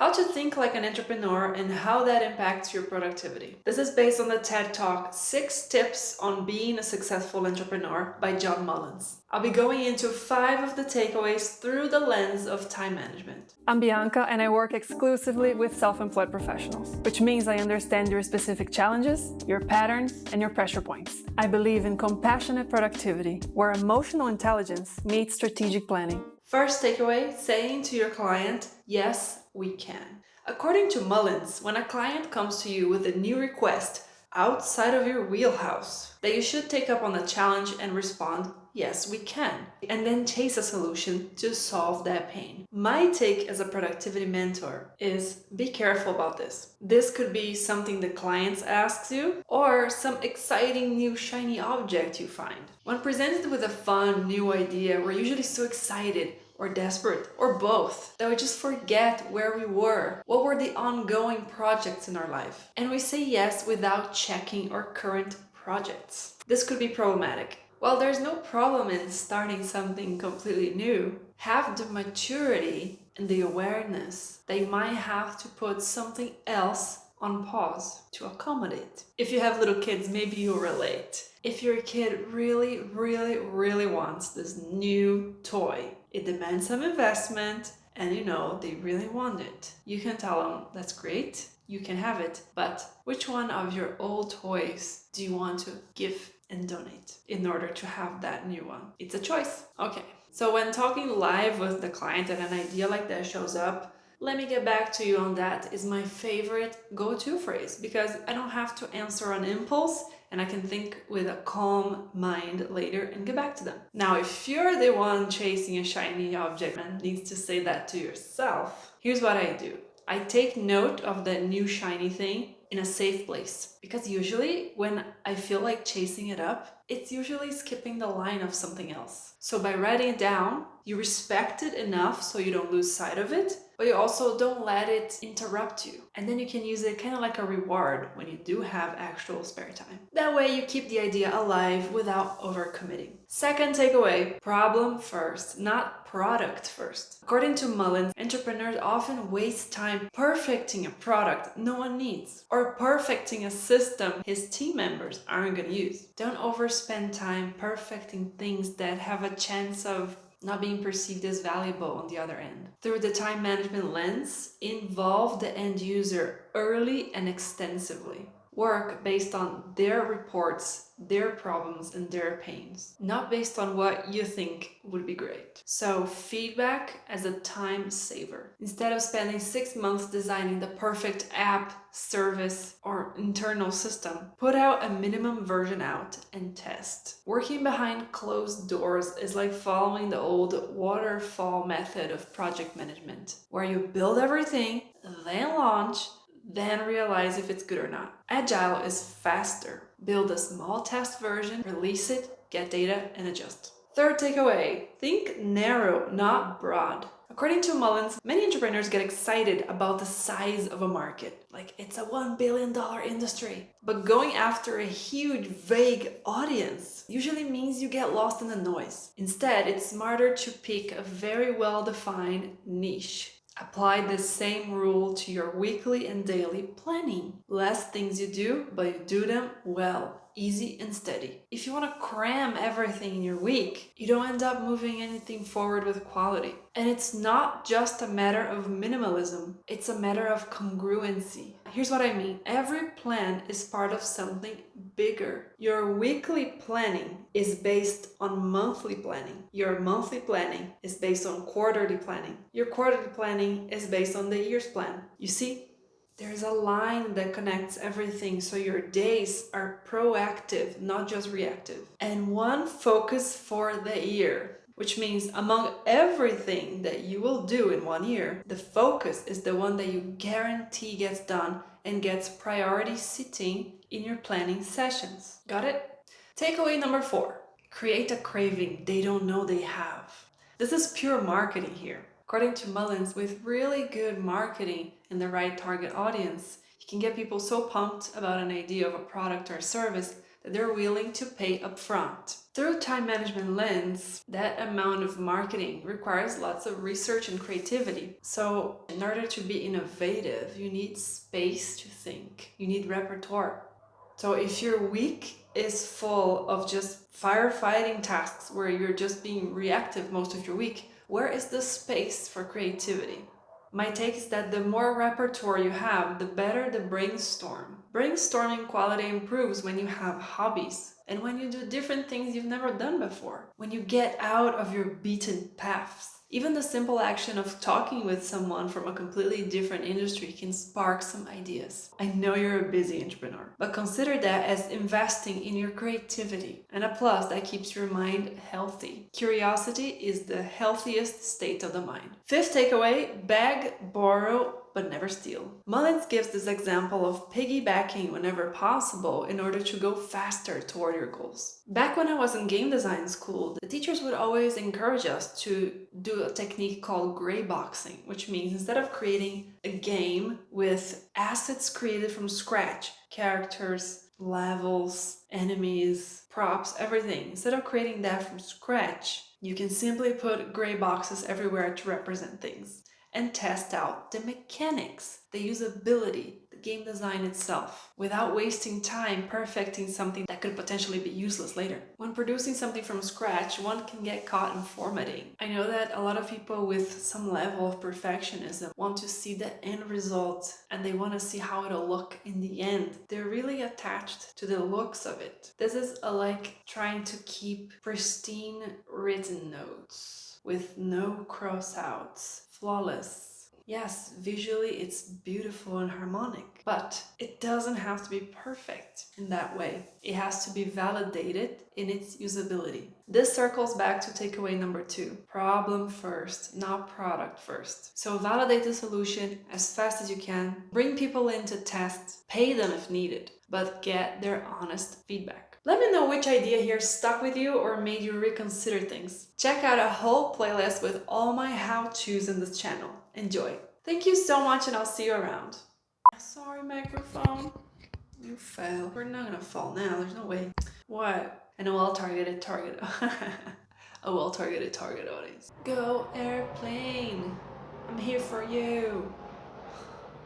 How to think like an entrepreneur and how that impacts your productivity. This is based on the TED Talk 6 Tips on Being a Successful Entrepreneur by John Mullins. I'll be going into 5 of the takeaways through the lens of time management. I'm Bianca and I work exclusively with self-employed professionals, which means I understand your specific challenges, your patterns, and your pressure points. I believe in compassionate productivity, where emotional intelligence meets strategic planning. First takeaway, saying to your client, yes, we can. According to Mullins, when a client comes to you with a new request outside of your wheelhouse, that you should take up on the challenge and respond, yes, we can, and then chase a solution to solve that pain. My take as a productivity mentor is be careful about this. This could be something the client asks you or some exciting new shiny object you find. When presented with a fun new idea, we're usually so excited or desperate, or both, that we just forget where we were, what were the ongoing projects in our life, and we say yes without checking our current projects. This could be problematic. While there's no problem in starting something completely new, have the maturity and the awareness that you might have to put something else on pause to accommodate. If you have little kids, maybe you'll relate. If your kid really wants this new toy, it demands some investment and they really want it. You can tell them, that's great, you can have it, but which one of your old toys do you want to give and donate in order to have that new one? It's a choice. Okay, so when talking live with the client and an idea like that shows up, let me get back to you on that is my favorite go-to phrase because I don't have to answer on impulse and I can think with a calm mind later and get back to them. Now, if you're the one chasing a shiny object and needs to say that to yourself, here's what I do. I take note of that new shiny thing in a safe place because usually when I feel like chasing it up, it's usually skipping the line of something else. So by writing it down, you respect it enough so you don't lose sight of it, but you also don't let it interrupt you. And then you can use it kind of like a reward when you do have actual spare time. That way you keep the idea alive without overcommitting. Second takeaway, problem first, not product first. According to Mullins, entrepreneurs often waste time perfecting a product no one needs or perfecting a system his team members aren't going to use. Don't overspend time perfecting things that have a chance of not being perceived as valuable on the other end. Through the time management lens, involve the end user early and extensively. Work based on their reports, their problems, and their pains, not based on what you think would be great. So feedback as a time saver. Instead of spending 6 months designing the perfect app, service, or internal system, put out a minimum version out and test. Working behind closed doors is like following the old waterfall method of project management, where you build everything, then launch, then realize if it's good or not. Agile is faster. Build a small test version, release it, get data, and adjust. Third takeaway, think narrow, not broad. According to Mullins, many entrepreneurs get excited about the size of a market, like it's a $1 billion industry. But going after a huge, vague audience usually means you get lost in the noise. Instead, it's smarter to pick a very well-defined niche. Apply the same rule to your weekly and daily planning. Less things you do, but you do them well, easy and steady. If you want to cram everything in your week, you don't end up moving anything forward with quality. And it's not just a matter of minimalism, it's a matter of congruency. Here's what I mean. Every plan is part of something bigger. Your weekly planning is based on monthly planning. Your monthly planning is based on quarterly planning. Your quarterly planning is based on the year's plan. You see? There's a line that connects everything so your days are proactive, not just reactive. And one focus for the year, which means among everything that you will do in 1 year, the focus is the one that you guarantee gets done and gets priority sitting in your planning sessions. Got it? Takeaway number 4, create a craving they don't know they have. This is pure marketing here. According to Mullins, with really good marketing and the right target audience, you can get people so pumped about an idea of a product or service that they're willing to pay upfront. Through time management lens, that amount of marketing requires lots of research and creativity. So in order to be innovative, you need space to think. You need repertoire. So if your week is full of just firefighting tasks where you're just being reactive most of your week, where is the space for creativity? My take is that the more repertoire you have, the better the brainstorm. Brainstorming quality improves when you have hobbies and when you do different things you've never done before, when you get out of your beaten paths. Even the simple action of talking with someone from a completely different industry can spark some ideas. I know you're a busy entrepreneur, but consider that as investing in your creativity, and a plus that keeps your mind healthy. Curiosity is the healthiest state of the mind. Fifth takeaway, beg, borrow, but never steal. Mullins gives this example of piggybacking whenever possible in order to go faster toward your goals. Back when I was in game design school, the teachers would always encourage us to do a technique called gray boxing, which means instead of creating a game with assets created from scratch, characters, levels, enemies, props, everything, instead of creating that from scratch, you can simply put gray boxes everywhere to represent things and test out the mechanics, the usability, the game design itself, without wasting time perfecting something that could potentially be useless later. When producing something from scratch, one can get caught in formatting. I know that a lot of people with some level of perfectionism want to see the end result and they want to see how it'll look in the end. They're really attached to the looks of it. This is like trying to keep pristine written notes with no crossouts. Flawless. Yes, visually it's beautiful and harmonic, but it doesn't have to be perfect in that way. It has to be validated in its usability. This circles back to takeaway number 2. Problem first, not product first. So validate the solution as fast as you can, bring people in to test, pay them if needed, but get their honest feedback. Let me know which idea here stuck with you or made you reconsider things. Check out a whole playlist with all my how-tos in this channel. Enjoy. Thank you so much and I'll see you around. Sorry, microphone. You fell. We're not gonna fall now, there's no way. What? And a well-targeted target. A well-targeted target audience. Go airplane. I'm here for you.